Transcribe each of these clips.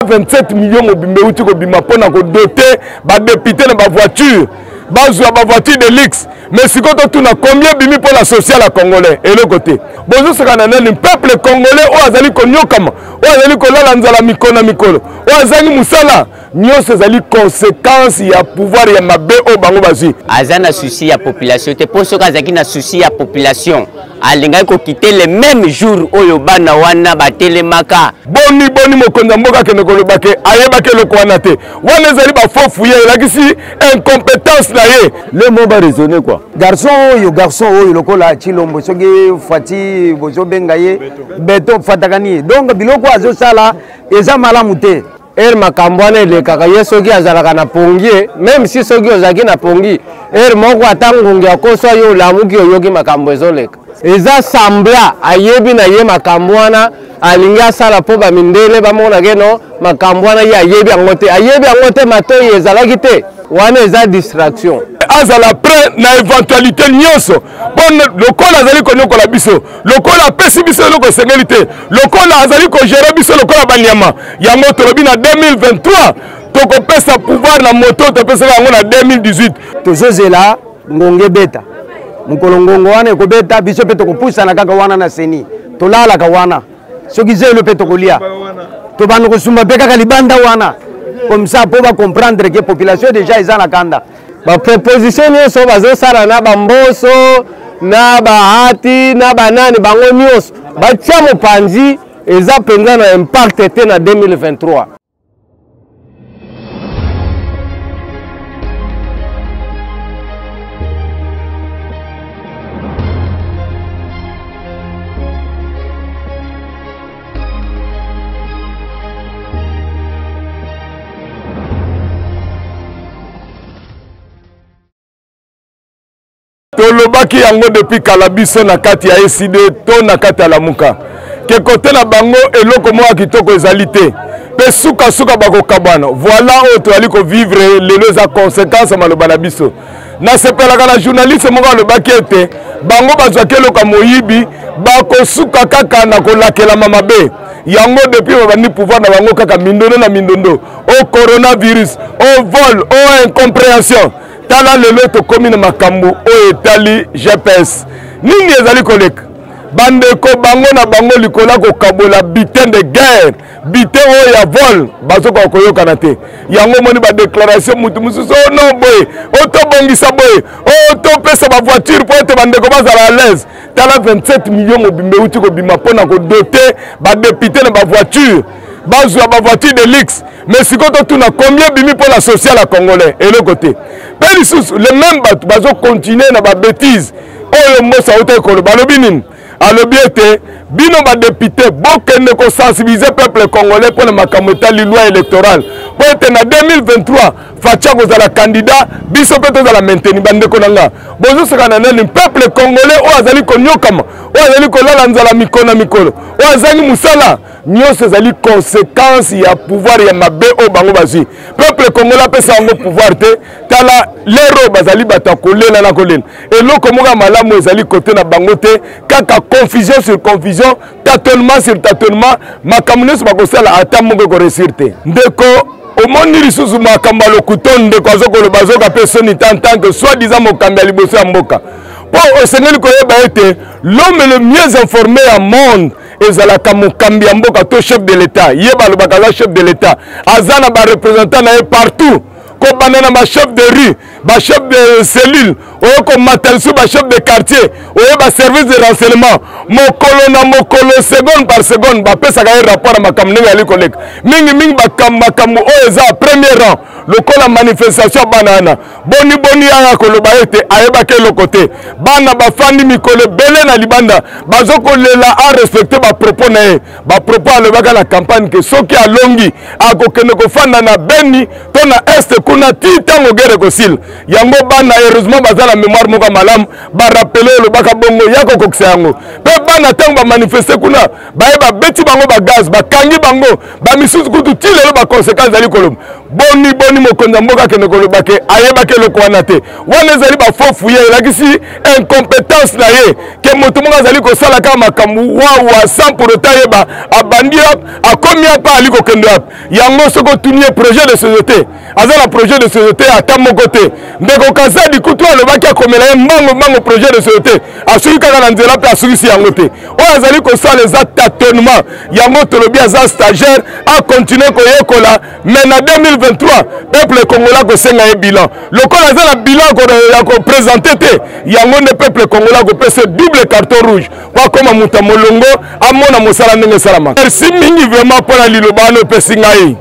27 millions mobimbe uti ko bima pona ko doter ba député na ba voiture bazwa ba voiture de luxe mais si quand on a combien bimi pour la sociale à congolais et le côté bonjour ce qu'on a le peuple congolais o azali konyokama o azali kolala nzala mikona mikolo o azali musala nyose azali conséquence ya pouvoir ya mabe o bango bazui azana souci ya population te poso kazaki na souci ya population alinga ko quitter le même jour oyo bana wana batelemaka boni mokonza mboka kene kolobake ayebake loko wana te wana ezali ba fofu ye lakisi incompétence na ye le mot va raisonner quoi garçon oyo lokola chilombo soki fati bozo benga ye beto fatakani donc biloko azo sala eza malamu te makambo wana elekaka ye soki azalaka na pongi même si soki ozalaki na pongi moko ata ngungi akoso yo olamuki oyoki makambo ezoleka eza sambla ayebi na ye makambo wana alingi asala mpo bamindele bamonake no makambo wana ye ayebi yango te matoi ezalaki te wana eza distraction azala prêt na éventualité nyonso bon lokola azali konyokola biso lokola apesi biso eloko esengeli te lokola azali kogere biso lokola banyama yango tolobi na 2023 tokopesa pouvoir na moto topesaka yango na 2018 tozozela ngonge beta mokolo ngongo wana ekobeta biso mpe tokopusana kaka wana na seni tolalaka wana soki zelo mpe tokolia tobanda kosumba mpe kaka libanda wana comme ça mpo bacomprendre ke population déjà eza na kanda baproposition nyonso bazosala na bamboso na bahati na banani bango nyonso batia mopanzi eza mpenza na impact te na 2023 tolobaki yango depuis kalabiso na kati ya SID to na kati ya Lamuka ke kote na bango eloko moko kitoko ezali te pe suka bakokabwana voilà oyo toali ko vivre lelo eza conséquence maloba na biso nasepelaka na journaliste moko alobaki ete bango bazwaki eloko moyibi bakosuka kaka na kolakelama mabe yango depuis babandi pouvoir na bango kaka mindondo na mindondo au coronavirus au vol au incompréhension tala lelo tokomi na makambo oyo etali GPS nini ezali koleka bandeko bango na bango likola kokabola bitin de guerre bitin oyo ya vol bazoka koyokana te yango moni badéclaration mutu mosusu o no boye otobongisa boye otopesa bavoiture mpo ete bandeko bazala à l'aise tala 27 millions mobimbe uti kobima mpona kodote badepute na bavoiture bazwa bavoiture de luxe mais si quand on a combien bimi pour la sociale à congolais et le côté les mêmes bateaux continuer na ba bêtise oyo mosa ote ko balobi nini alobi ete bino ba député bokende ko sensibiliser peuple congolais pour le makambo etali loi électorale pour ete na 2023 fatia kozala candidat biso pe tozala maintenir bandeko nanga bozo sekana nani peuple congolais o azali konyokama o azali kolala nzala mikona mikolo o azali musala nyonso ezali conséquence ya pouvoir ya mabe o bango bazwi peuple congolais apesa yango pouvoir te tala lero bazali bato kolela na kolela eloko moko malamu ezali kote na bango te kaka confusion sur confusion tâtonnement sur tâtonnement makambo nyonso bakosala ata moko ekoresir te ndeko omoni lisusu makambo ya lokuto ndeko azokoloba azoka mpe soni tant que soi-disant mokambi ya liboso ya mboka mpo osengeli koyeba ete l'homme le mieux informé ya monde ezalaka mokambi ya mboka to chef de l'état ye balobaka aza chef de l'état aza na bareprésentant na ye partout kobanda na bachef de rue bachef de cellule oyo komata lisu bachef de quartier oyo baservice de renseignement mokolo na mokolo seconde par seconde bapesaka ye rapport na makambo ndenge yali koleka mingi makambo oyo eza premier rang lokola manifestation bana wana boni yanga koloba ete ayebaki eloko te bana bafandi mikolo ebele na libanda bazokolela a respecte bapropos na ye bapropos alobaka na campagne ke soki alongi akokende kofanda na Beni to na este kuna ti ntango gere kosila yango bana heureusement baza na mémoire moko malamu barapele olobaka bongo ya kokokisa yango mpe bana ntango bamanifeste kuna baye babeti bango bagaz bakangi bango bamisusu kutu ti lelo baconséquence ezali koloba boni omoni mokonzi mboka kende koloba ke ayeba ke loko wana te wana ezali ba faux fouiller elakisi incompétence na ye ke moto moko azali kosala kaka makambo wa sans pour autant yeba abandi akomi apa ali kokende apa yango soko otunie projet de société aza na projet de société ata moko te ndeko Kazadi kutu alobaki akomela ye mbango projet de société asuki kaka na nzela mpe asukisi yango te oyo azali kosala eza tâtonnement yango tolobi aza stagiaire akontinue koyekola mais na 2023 peuple congolais kosenga ye bilan lokola aza na bilan ya koprésente te yango nde peuple congolais kopesa double carton rouge po akoma moto molongo amona mosala ndenge esalamaka. Merci mingi vraiment mpona liloba wana opesi ngai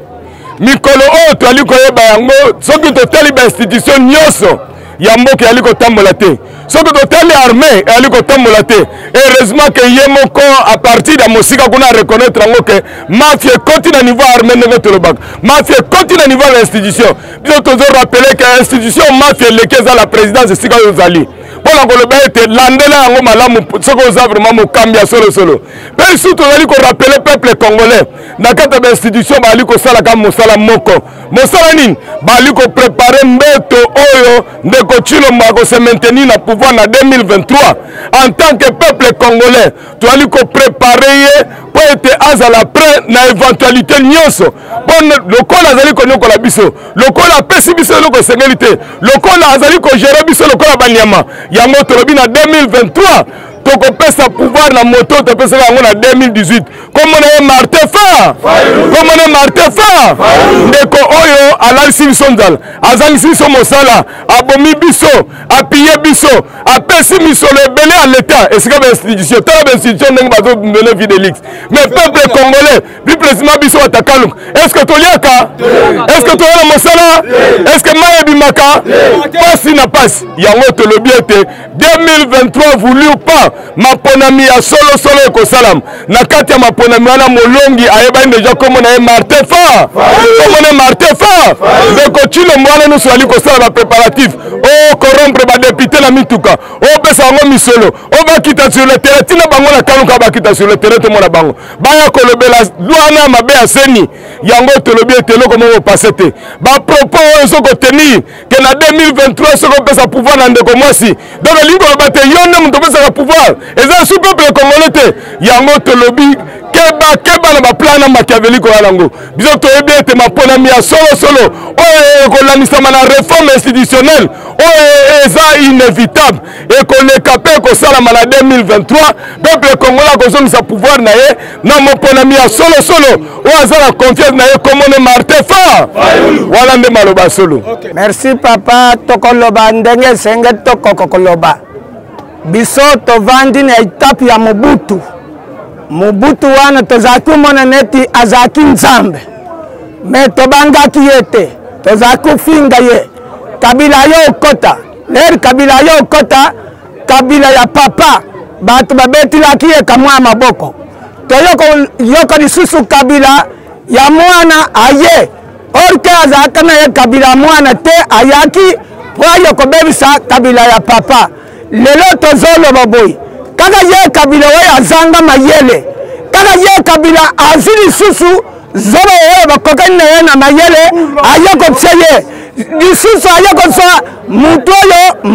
mikolo oyo toali koyeba yango soki totali bainstitution nyonso ya mboka yali kotambola te soki totali armée yali kotambola te heureusement ke ye moko à partir ya mosika kuna reconnaître yango ke mafia ekoti na niveau armée ndenge tolobaka mafia ekoti na niveau ya institution biso tozo rappele ke institution mafia eleki eza la présidence esika oyo ozali mpona koloba ete landela yango malamu soki oza vraiment mokambi ya solosolo mpe lisusu tozali korapele peuple congolais na kati ya bainstitution bazali kosalaka mosala moko mosala nini bazali koprépare mbeto oyo ndeko Tshilombo akose maintenir na pouvoir na 2023 en tant que peuple congolais tozali kopréparer ye po ete azala prêt na éventualité nyonso mpo lokola azali konyokola biso lokola apesi biso eloko esengeli te lokola azali kogere biso lokola banyama yango tolobi na 2023 tokopesa pouvoir na moto topesaka yango na 2018 komona ye Martin Fa komona ye Martin Fa ndeko oyo alalisi biso nzala azangisi biso mosala abomi biso apiye biso apesi misolo ebele ya leta esika bainstitution tala bainstitution ndenge bazomene Fidelix mais peuple congolais bi président biso atakaluka est-ce que toliaka est-ce que toyana mosala est-ce que mai ebimaka pasi na pasi yango tolobi ete 2023 voulu ou pas maponami ya solo ekosalam na kati ya maponami wana molongi ayebani deja komona ye Martin Fa komona Martin Fa ndeko Tshilombo wana nyonso ali kosala bapréparatif o corrompre badepute na mituka opesa yango misolo o bakita sur le terrain tina bango na kaluka bakita sur le terrain tomona bango baya kolobela lwana ya mabe ya seni yango tolobi ete eloko moko pase te bapropos oyo sokotenir ke na 2023 sokopesa pouvoir na ndeko mwasi donc elingi koloba te yo nde moto opesaka pouvoir eza su peuple congolais te yango tolobi keba na baplan na machiavélique oyo yango biso toyebi ete maponami ya solosolo oyo ekolandisama na réforme institutionnelle oyo eza inévitable ekoleka mpe ekosalama na 2023 peuple congolais akozongisa pouvoir na ye na moponami ya solosolo oyo aza na confiance na ye komone Martin Fa wana nde maloba solo. Merci papa tokoloba ndenge esenge tokokoloba biso tovandi na etape ya Mobutu wana tozalaki omona neti azalaki nzambe me tobangaki ye te tozalaki kofinga ye kabila yo okota leri kabila yo okota kabila ya papa bato babetilaki ye kamwa maboko toyoko lisusu kabila ya mwana aye orke azalaka na ye kabila ya mwana te ayaki po ayo kobebisa kabila ya papa lelo tozoloba boye kaka ye kabila oyo azanga mayele kaka ye kabila azwi lisusu zoba oyo bakokani na ye na mayele aye kotia ye lisusu aye kotia mutu oyo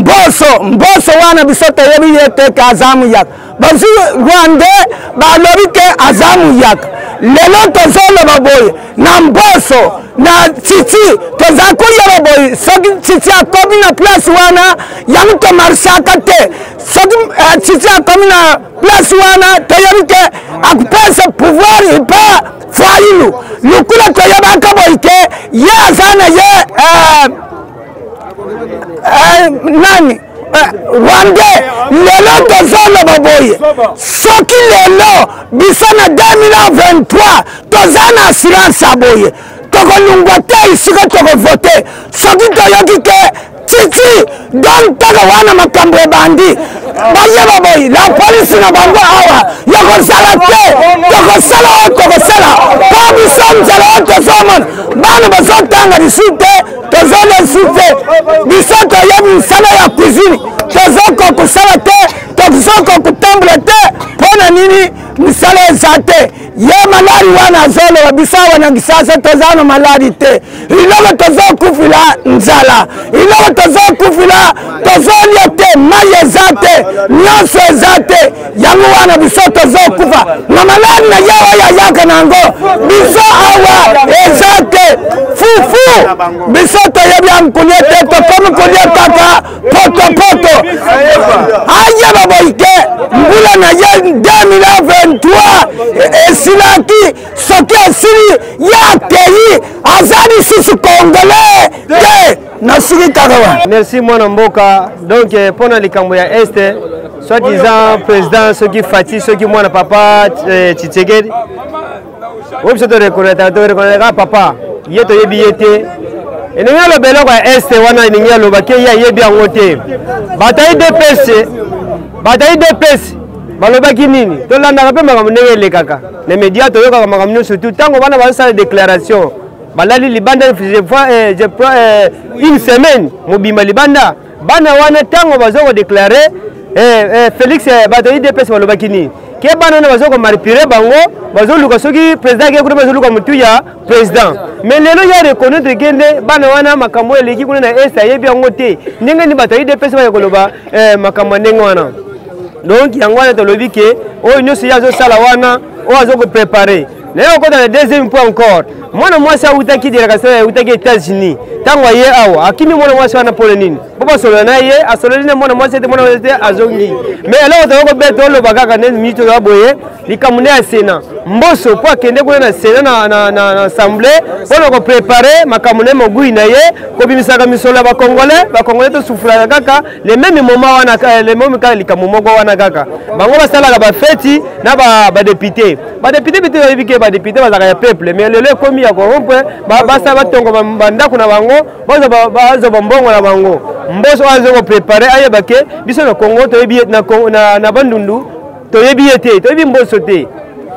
mboso wana biso toyebi ye te ke aza muyaka bazwi rwande balobi ke aza muyaka lelo tozoloba boye na mboso na titi toza koyeba boye soki titi akomi na place wana yango tomarsaka te soki titi akomi na place wana toyebi ke akupesa pouvoir ipa fayulu lukula toyebaka boye ke ye aza na ye nani Rwande lelo tozoloba boye soki lelo biso na 2023 toza na assurance aboye tokolungwa te isika tokovote soki toyoki ke titi donc taka wana makambo ebandi bayeba boye la polisi na bango awa yokozala te tokosala oyo tokosala po biso nzela oyo tozomona bana bazotanga lisu te tozolesi te biso toyebi misala ya cuisine tozoko kosala te tozoko kotambola te mpo na nini misala eza te ye malari wana azolo bisawa na gisasa tozana malari te iloko tozo kufila nzala iloko tozo kufila tozolia te mai ezate nyonso ezate yango wana biso tozo kufa na malari na yawa yaka nango biso awa ezate fufu biso toyebi amkulie te tokomi kulie kaka poto aya baboike mbula na ye 2023 esilaki soki esili ya pays azali susu congolais te nasiki kakawa. Merci mwana mboka. Donc pendant les cambo ya este soi-disant président soki Fati soki mwana papa Tshisekedi obiso to reconnaître papa yeto yebi yete eninga lo beloko ya este wana eninga lo bake ya yebi yango te batayi DPS balobaki nini tolandaka mpe makambo ndenge elekaka na média toyokaka makambo nyonso surtout ntango bana bazosala déclaration balali libanda une semaine mobima libanda bana wana ntango bazokodeklare Félix bato IDPS balobaki nini ke bana wana bazokomaripire bango bazoluka soki président akekuta bazoluka motu ya président mais lelo ya reconnaître kende bana wana makambo eleki kuna na est ayebi yango te ndenge ni bato IDPS bakoloba makambo ndenge wana. Donc yango wana tolobi ke oyo nyonso ya azosala wana oyo azokoprépare na okota na deuxième point encore mwana mwasi autaki délégation autaki États-Unis tango ye awa akimi mwana mwasi wana pole nini bobo solo na ye asololi na mwana mwasi te mwana mwasi te azongi mais alors toko beto lo bakaka ne minute ya boye likamune ya Sénat mboso po akende kuna na Sénat na assemblée pour ko préparer makamune mogui na ye ko bimisaka misolo ba congolais to souffra kaka les mêmes moments wana les mêmes ka likamumoko wana kaka bango basala ba feti na ba député bito yibike ba député bazaka ya peuple mais lelo komi ya corrompre basa batongo bandako na bango bazo bombongo na bango mboso azo ko préparer ayebake biso na Congo to yebi na bandundu to yebi ete to yebi mboso te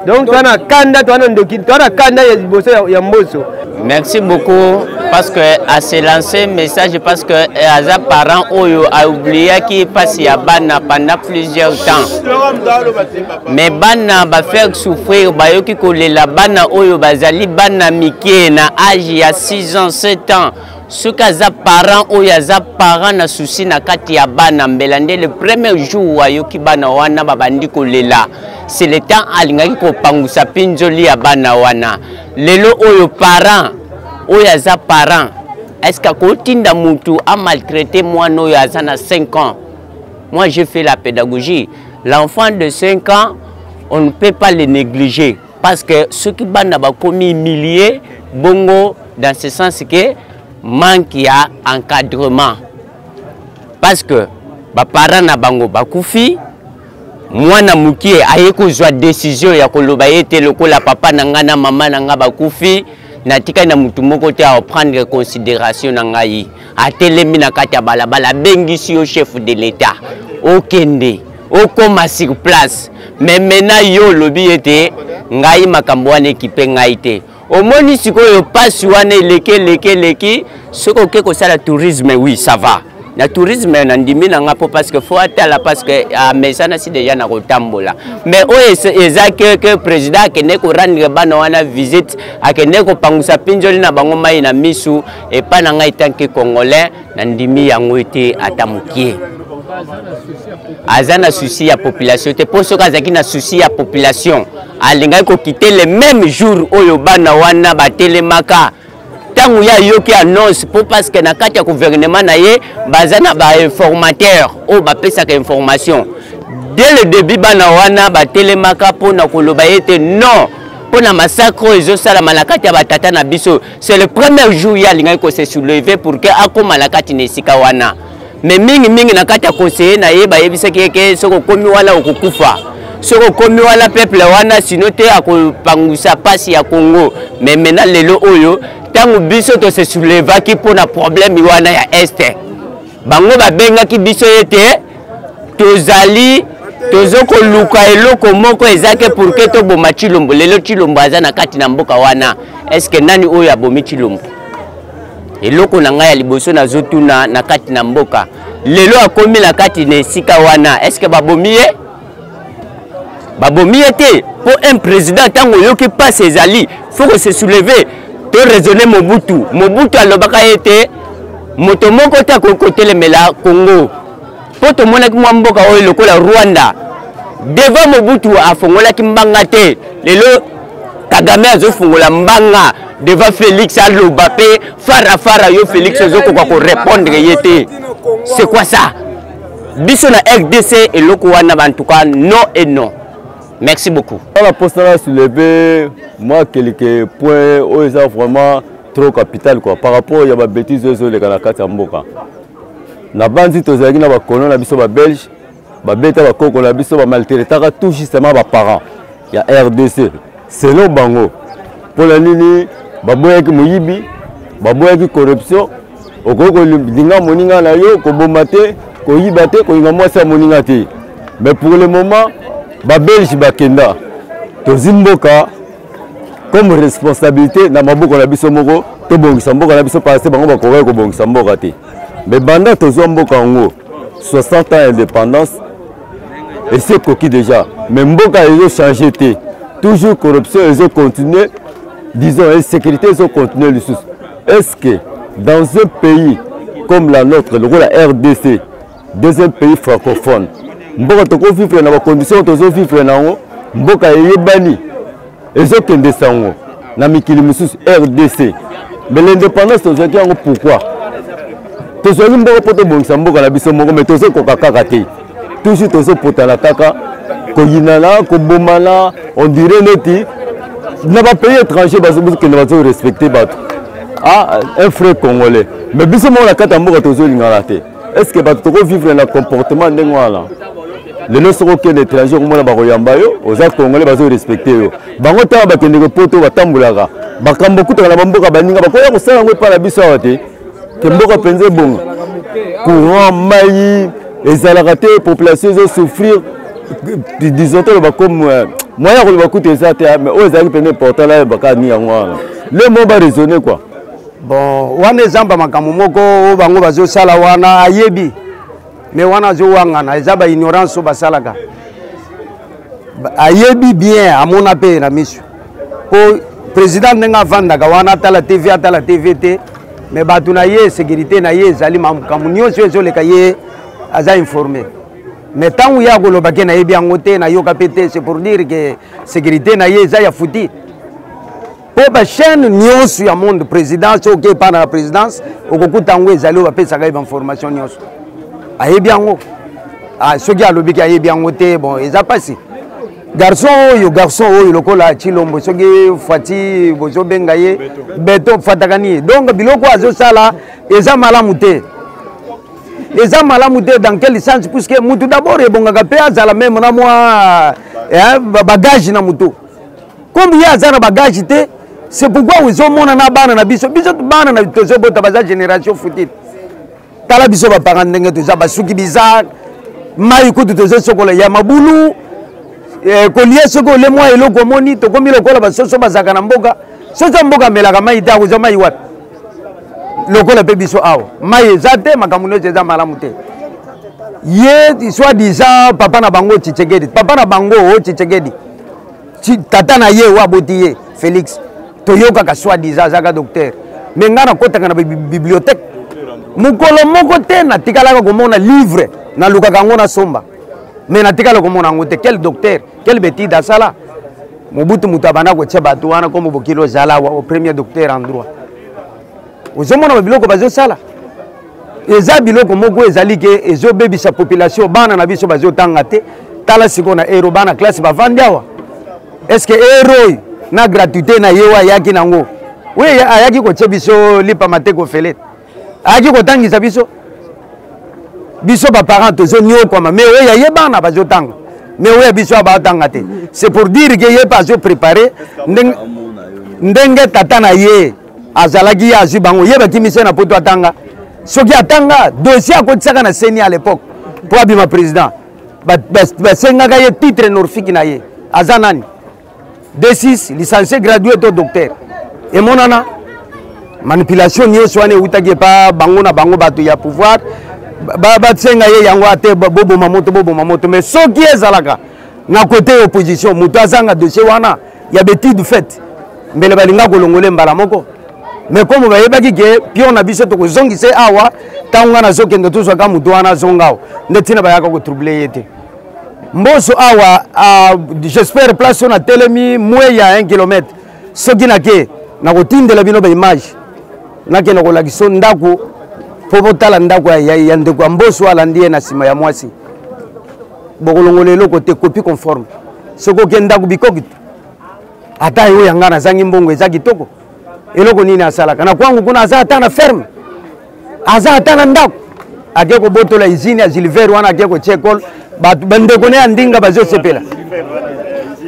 donc tona kanda tona ndoki tona kanda ya boso ya mboso. Merci beaucoup parce que à se lancer message parce que as parents oyo a oublié qui passe ya bana pendant plusieurs temps mais bana ba faire souffrir ba yoki kolela bana oyo bazali bana mike na âge ya 6 ans 7 ans soki aza parent oyo aza parent na souci na kati ya bana mbelande le premier jour ayoki bana wana babandi kolela c'est le temps alingaki kopangusa pinzoli ya bana wana lelo oyo parent oyo aza parent est-ce que kotinda mutu a maltraité mwana oyo aza na 5 ans? Moi j'ai fait la pédagogie, l'enfant de 5 ans on ne peut pas le négliger parce que ceux qui bana ba komi humilié bongo dans ce sens que manque ya encadrement parce que ba parents na bango bakufi mwana mukie aye kozwa décision ya koloba ete lokola papa na nga na mama na nga bakufi natika na mutu moko te a prendre considération na ngai atelemi na kati ya balabala bengisi yo chef de l'état okende okoma sur place mais maintenant yo lobi ete ngai makambo wana ekipe ngai te omoni sikoyo pasi wana leki soko ke kosala tourisme oui ça va na tourisme na ndimi na ngapo parce que faut atala parce que mesana si déjà na kotambola mais o ezake que président akende ko rendre bana wana visite akende ko pangusa pinjoli na bango mai na misu et pas na ngai tant que congolais na ndimi yango ete atamukie azana souci ya population te pour soka zaki na souci ya population alinga ko quitter le même jour oyo bana wana batelemaka tangu ya yoki annonce pour parce que na kati ya gouvernement na ye bazana ba informateur o ba pesa ka information dès le début bana wana batelemaka pona koloba ete non pona massacre ezo sala malakati ya batata na biso c'est le premier jour ya linga ko se soulever pour que akoma la kati nesika wana mais mingi na kati ya conseiller na ye ba yebisa ke soko komi wala okukufa soko komi wala peuple wana sinote akopangusa pasi ya Congo mais maintenant lelo oyo tango biso to se souleva ki pona problème wana ya este bango babenga ki biso ete tozali tozoko luka eloko moko ezake pour que to boma Chilombo lelo Chilombo aza na kati na mboka wana est-ce que nani oyo abomi Chilombo eloko na ngai ya liboso na zotuna na kati na mboka lelo akomi na kati na esika wana est-ce que babomi ye babomi été pour un président tango yoki pas ses alliés faut que se soulever to raisonner Mobutu alobaka été moto moko ta ko telemela Congo poto mona ki mboka oyo lokola Rwanda devant Mobutu afongola ki mbanga te lelo Kagame azofungola mbanga devant Félix Alobapé fara yo Félix ozoko ko répondre yete c'est quoi ça biso na RDC et loko wana en tout cas non et non. Merci beaucoup. La poste a soulevé moi quelques points où ils ont vraiment trop capital quoi par rapport il y a des bêtises sur les canacats en boka. Na bandi tozaki na ba colon na biso ba belge ba beta ba koko na biso ba maltraitaka tout justement ba parents. Il y a RDC selon bango pour la nini ba boyaki moyibi ba boyaki corruption okoko linga moninga na yo ko bomate ko yibate ko inga mwasa moninga te. Mais pour le moment ba belge ba kenda to zimboka comme responsabilité na maboko na biso moko to bongisa mboka na biso passé bango ba ko ko bongisa mboka te. Mais banda to zomboka ngo 60 ans d'indépendance et c'est coquille déjà mais mboka ils ont changé té toujours corruption ils ont continué disons insécurité ils ont continué le sous. Est-ce que dans un pays comme la nôtre le la RDC deuxième pays francophone mboka to ko vivre na ba conditions to zo vivre na ngo mboka yebani ils ont kende sango na mikili mususu RDC mais l'indépendance to zo kiango pourquoi tozo mboka poto bongisa mboka na biso moko mais tozo koka kaka te toujours tozo potala kaka ko yinana ko bomana on dirait neti na ba pays étranger bazo que ne va respecter bato un frère congolais mais biso mo la kata mboka tozo lingana te est-ce que bato ko vivre na comportement ndengwala le noso ko kende étranger ko mona ba koyamba yo oza congolais bazo respecter yo bango ta ba kende ko poto batambulaka bakambo kuta na mboka baninga bakoya ko sala ngo pa na biso awate que mboka penze bon courant mai ezalaka te population zo souffrir disons comme moyen ko bakute ça te mais o ezali pene portal là baka ni yango le mot va raisonner quoi bon wana ezamba makambo moko bango bazo sala wana ayebi mais wana zo wangana ezaba ignorance basalaka ayebi bien amona pe na misu po président nenga vandaka wana tala TV te mais bato na ye sécurité na ye ezali makambo nyonso ezoleka ye aza informé mais tant ya kolobaki na ye biango te na yoka pe te c'est pour dire que sécurité na ye eza ya futi po bachaîne nyonso ya monde président soki epa na présidence okokuta yango ezali oyo bapesaka ye bainformation nyonso ayebi yango soki alobiki ayebi yango te bon eza pasi garçon oyo lokola Chilombo soki fati bozobenga ye beto fatakani donc biloko azosala eza malamu te dans quel sens puisque mutu d'abord ebongaka pe azala même na mwa bagage na mutu comme ye aza na bagage te c'est pourquoi ozomona na bana na biso bana na tozobota baza génération futile tala biso baparent ndenge toza basuki bizarre mai kutu tozosokola ya mabulu kolie soko le mwa eloko moni tokomi lokola basoso bazaka na mboka soso mboka melaka mai te akozwa mai wapi lokola pe biso awa mai eza te makambo nyonso eza malamu te ye soit disant papa na bango Tshisekedi papa na bango Tshisekedi tata na ye waboti ye Félix toyokaka soit disant azaka docteur mais nga nakotaka na bibliothèque mokolo moko te natikalaka komona livre nalukaka yango na somba mais natikala komona yango te quel docteur quel bétide asala Mobutu mutu abanda kotia bato wana komo bokili ozala au premier docteur en droit ozomona babiloko bazosala eza biloko moko ezali ke ezobebisa population bana na biso bazotanga te tala siko na ero bana classe bavandi awa est-ce que ero na gratuité na yewa ayaki nango we ayaki kotia biso lipa mateko felet ayaki kotangisa biso baparent tozonyokwama mais oyo ye bana bazotanga mais oyo biso abatanga te c'est pour dire que ye pas préparé ndenge tata na ye azalaki ye azwi bango ye bakimise na poto atanga soki atanga dossier akotisaka na seni à l'époque po abima président basengaka ye titre norfiki na ye aza nani D6 licencié gradué to docteur emonana manipulation nyonso wana eutaki epa bango na bango bato ya pouvoir basenga ye yango ate boboma moto mais soki ezalaka na côté opposition moto azanga dossier wana ya bétude fait mbele balinga kolongole mbala moko mais comme bayebaki ke pion na biso tokozongisa awa ntango nga nazokende tozwaka moto wana zonga nde ntina bayaka kotrouble ye te mboso awa j'espère place on a telemi mwe ya 1 km soki nake nakotindela bino baimage nakende kolakisa ndako po botala ndako ya ndeko ya mboso alandi ye na nsima ya mwasi bokolongola eloko te copie conforme soki okende ndako bikoki ata yo yanga nazangi mbongo eza kitoko eloko nini asalaka na kwangu kuna aza ata na ferme aza ata na ndako ake kobotola izini ya Gilbert wana ake kotia ekole bandeko ne ya ndinga bazosepela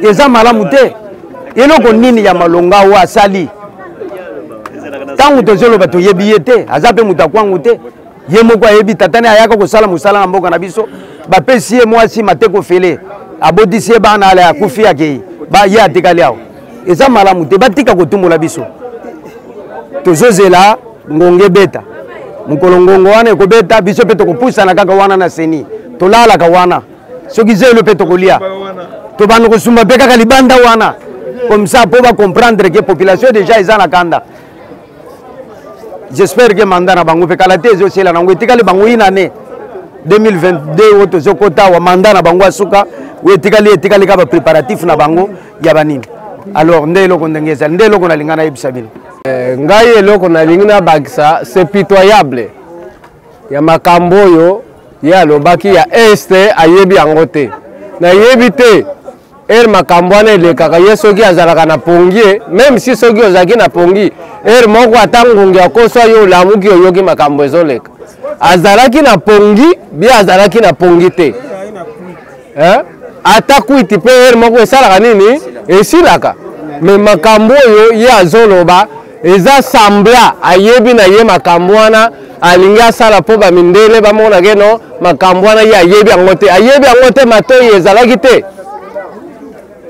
eza malamu te eloko nini ya malonga oyo asali ntango tozoloba toyebi ye te aza mpe moto akwangu te ye moko ayebi tatane ayaka kosala mosala na mboka na biso bapesi ye mwasi mateko fele abotisi ye bana ala akufi akei ye atikali awo eza malamu te batika kotumbola biso tozozela ngonge beta mokolo ngongo wana ekobeta biso mpe tokopusana kaka wana na seni tolalaka wana soki zelo mpe tokolia tobanda kosumba mpe kaka libanda wana comme ça mpo bacomprendre ke population déjà eza na kanda j'espère que mandat na bango mpe kala te ezosela nango etikali bango inane 2022 oyo tozokota awa mandat na bango asuka oyo etikali ka bapréparatif na bango ya banini alors nde eloko ndenge ezali nde eloko nalinga nayebisa bino ngai eloko nalingi nabakisa c'est pitoyable ya makambo oyo ye alobaki ya este ayebi yango te nayebi te makambo wana elekaka ye soki azalaka na pongi même si soki ozalaki na pongi moko ata ngungi akoso yo olamuki oyoki makambo ezoleka azalaki na pongi bi azalaki na pongi te ata kuiti mpe moko esalaka nini esilaka me makambo oyo ye azoloba eza sambla ayebi na ye makambo wana alingi asala mpo bamindele bamonake no makambo wana ye ayebi yango te matoi ezalaki te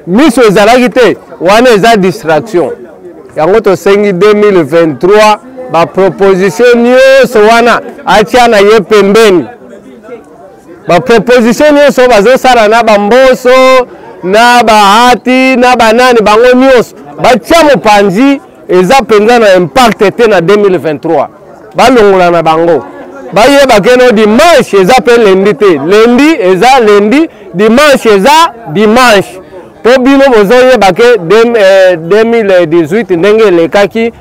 miso ezalaki te wana eza distraction yango tosengi 2023 baproposition nyonso wana atia na ye pembeni baproposition nyonso bazosala na bamboso na bahati na banani bango nyonso batia mopanzi eza mpenza na impact te na 2023 balongola na bango bayeba keno dimanche eza mpe lendi te lendi eza lendi dimanche eza dimanche mpo bino bozoyeba ke 2018 ndenge elekaki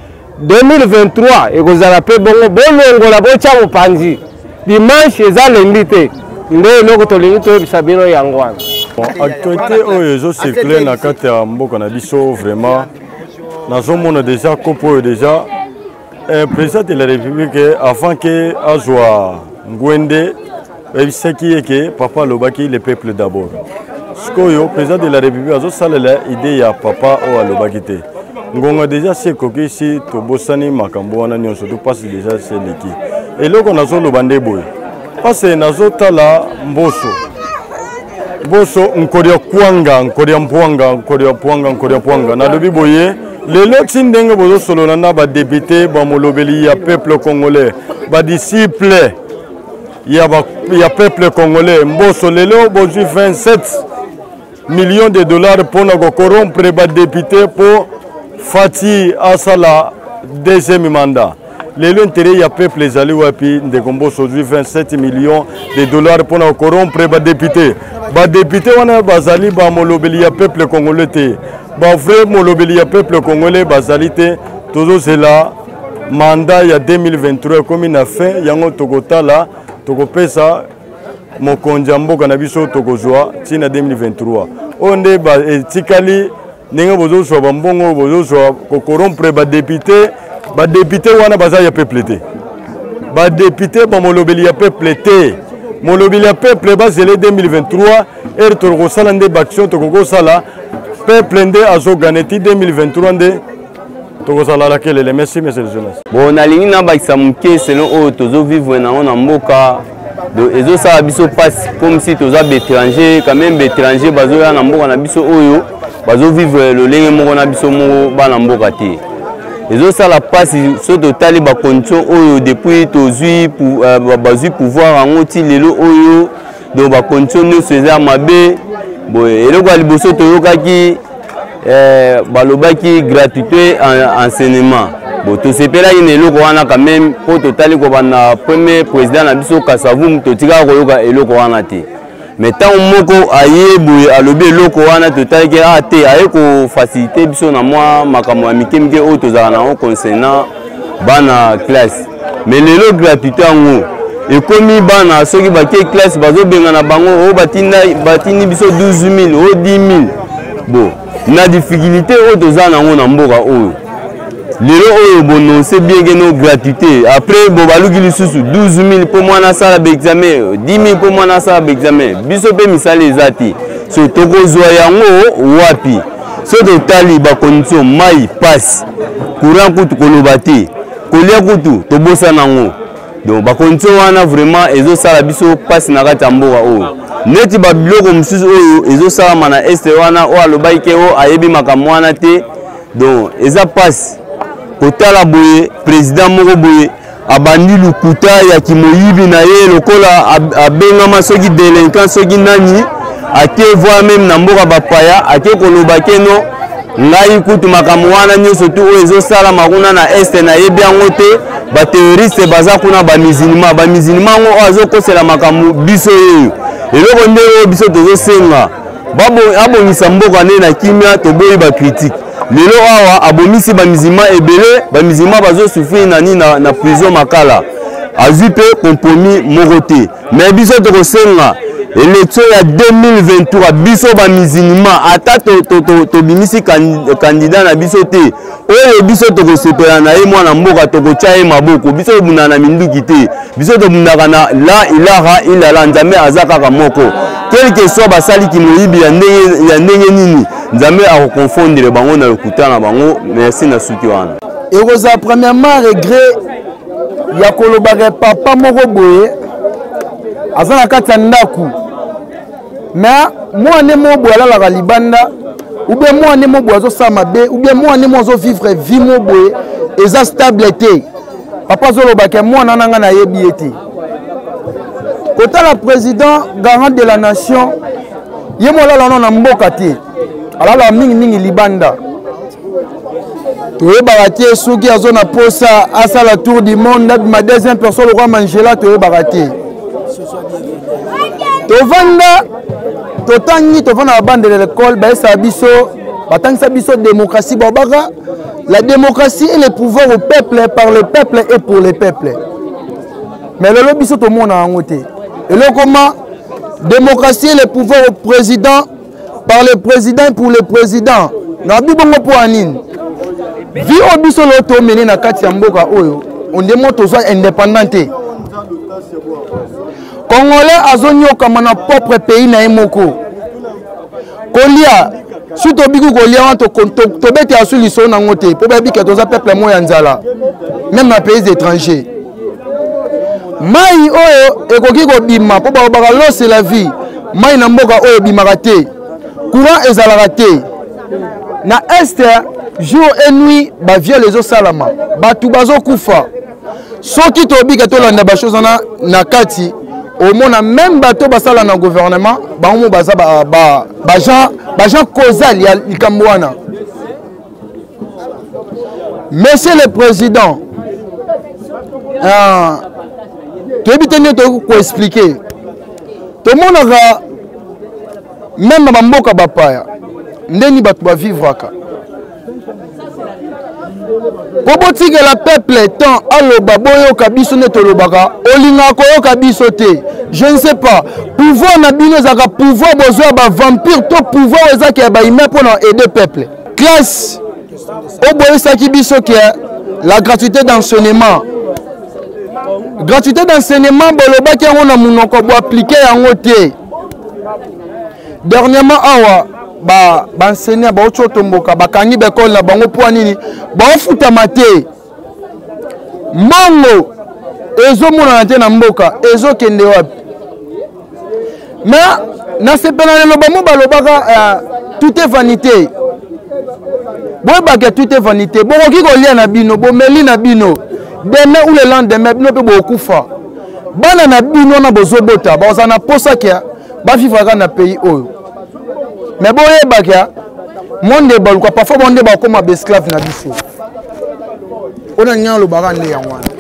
2023 ekozala mpe bongo bolongola botia mopanzi dimanche eza lendi te nde eloko tolingi toyebisa bino yango wana actualité oyo ezocircule na kati ya mboka na biso vraiment nazomona déjà kopo oyo déjà président de la république avant ke azwa ngwende oyebisaki ye ke papa alobaki le peuple d'abord sikoyo président de la république azosalela idée ya papa oyo alobaki te ngonga déjà si ekoki si tobosani makambo wana nyonso topasi déjà seleki eloko nazoloba nde boye parce nazotala mboso nkoria kwanga nkoria mpwanga nalobi boye lelo ti ndenge bozosolola na badepute bamolobeli ya peuple congolais badisciple ya peuple congolais mboso lelo bozwi 27 millions de dollars mpona kokorompre badepute mpo fati asala deuxième mandat lelo intérêt ya peuple ezali wapi ndeko mboso ozwi 27 millions de dollars mpona kokorompre badepute wana bazali bamolobeli ya peuple congolais te bavrai molobeli ya peuple congolais bazali te tozozela mandat ya 2023 ekomi na fin yango tokotala tokopesa mokonzi ya mboka na biso tokozwa ntina 2023 oyo nde etikali ndenge bozozwa bambongo bozozwa kokorompre badepute wana baza ya peuple te badepute bamolobeli ya peuple te molobeli ya peuple bazele 2023 ere tokosala nde baction tokokosala peuple nde azogane ti 2023 nde tokozala lakelele. Merci monsieur le journaliste. Bon nalingi nabakisa moke selon oyo tozovivre nango na mboka ezosala biso passe comme si toza bétranger quand même bétranger bazoya na mboka na biso oyo bazovivre lolenge moko na biso moko bana mboka te ezosala passe so totali bacondition oyo depuis bazwi pouvoir yango ti lelo oyo donc bacondition nyonso eza mabe boye eloko ya liboso toyokaki balobaki gratuité enseignement bon tosepelaki na eloko wana quand même po totali kobanda premier président na biso Kasavumu totikaka koyoka eloko wana te mais ntango moko aye boye alobi eloko wana totalaki te aye kofacilité biso na mwa makambo ya mike mike oyo tozala nango concernant bana classe mais lelo gratuité yango ekomi bana soki bakie classe bazobenga na bango oyo batindi biso 12 000 oyo 10 000 bon na difficulté oyo tozala nango na mboka oyo lelo oyo bononse bien que no gratuité après bo baluki lisusu 12 000 pour moi na sala ba examen 10 000 pour moi na sala ba examen biso pe misali ezati so tokozwa yango wapi so totali ba condition mai passe courant kutu koloba te kolia kutu tobosa nango donc ba condition wana vraiment ezo sala biso passe na kati ya mboka oyo neti ba biloko mususu oyo ezo sala mana este wana o alobaki ke o ayebi makambo wana te donc eza passe kotala boye président moko boye abandi lukuta ya kimoyibi na ye lokola abengama soki délinquant soki nani ake voir même na mboka bapaya ake koloba keno ngai kutu makambo wana nyonso tu oyo ezosala makuna na este na yebi yango te baterroriste baza kuna bamisilima ngo oyo azokosela makambo biso oyo eloko nde oyo biso tozosenga abongisa mboka nde na kimia toboyi bakritike lelo awa abomisi bamizima ebele bamizima bazosufrir nani na prison makala azwi pe compromis moko te mais biso tokosenga élection ya 2023 biso bamizima ata tobimisi candidat na biso te oyo biso tokosepela na ye mwana mboka tokotya ye maboko biso tobundaka na minduki te biso tobundaka na la ilaha illallah nzambe aza kaka moko quelque soit basaliki moyibi ya ndenge nini nzambe akokonfondre bango na lokuta na bango merci na suki wana ekozala premièrement regret ya kolobaka papa moko boye aza na kati ya ndako mais mwana mo boye alalaka libanda ou bien mwana mo boye azosala mabe ou bien mwana mo azovivre vie mo boye eza stable te papa azolobaka mwana nanga nayebi ye te kotala président garant de la nation ye mo alala na mboka te alala mingi libanda toyebaka te soki azo na posa asala tour du monde ma deuxième personne le roi Mandela toyebaka te tovanda totangi tovanda na bande de l'école baesa biso batangisa biso démocratie babaka la démocratie est le pouvoir au peuple par le peuple et pour le peuple mais lelo biso tomona yango te elokoma démocratie est le pouvoir au président par le président pour le président na bibongo po anine vi obiso lo to mene na kati ya mboka oyo ondemo tozwa indépendante congolais azonyoka na propre pays na emoko kolia si tobiki kolia wana tobete asu liso nango te po babika toza peuple moya nzala même na pays étrangers mai oyo ekoki kobima po babaka lose la vie mai na mboka oyo bimaka te courant ezalaka te na este jour et nuit ba viol ezosalama batu bazokufa soki tobika tolanda bachose na kati omona même bato basala na gouvernement bango baza bajan causal ya likambo wana monsieur le président toyebi te nini tokoki koexplike tomonaka même bamboka bapaya ndeni bato bavivraka po botikela peuple temps aloba boyoka biso nde tolobaka olingaka koyoka biso te je ne sais pas pouvoir na bino ezalaka pouvoir bozwa bavampire to pouvoir ezaki ya bahumain mpona aider peuple classe oboyisaki biso ke la gratuité d'enseignement bolobaki yango na monoko boaplike yango te dernièrement awa baenseignant baotyo tomboka bakangi bekole na bango mpo nini baofutama te mbongo ezomonana te na mboka ezokende wapi mais nasepela lelo bamo balobaka tout est vanité boyebaka tout est vanité bokoki kolia na bino bomeli na bino demain ou le lendemain bino mpe bokufa bana na bino wana bozobota bazala na posaki bavivaka na pays oyo mais boyebaka monde baluka parfois monde bakoma besclave na biso ona nyalo barande ya wana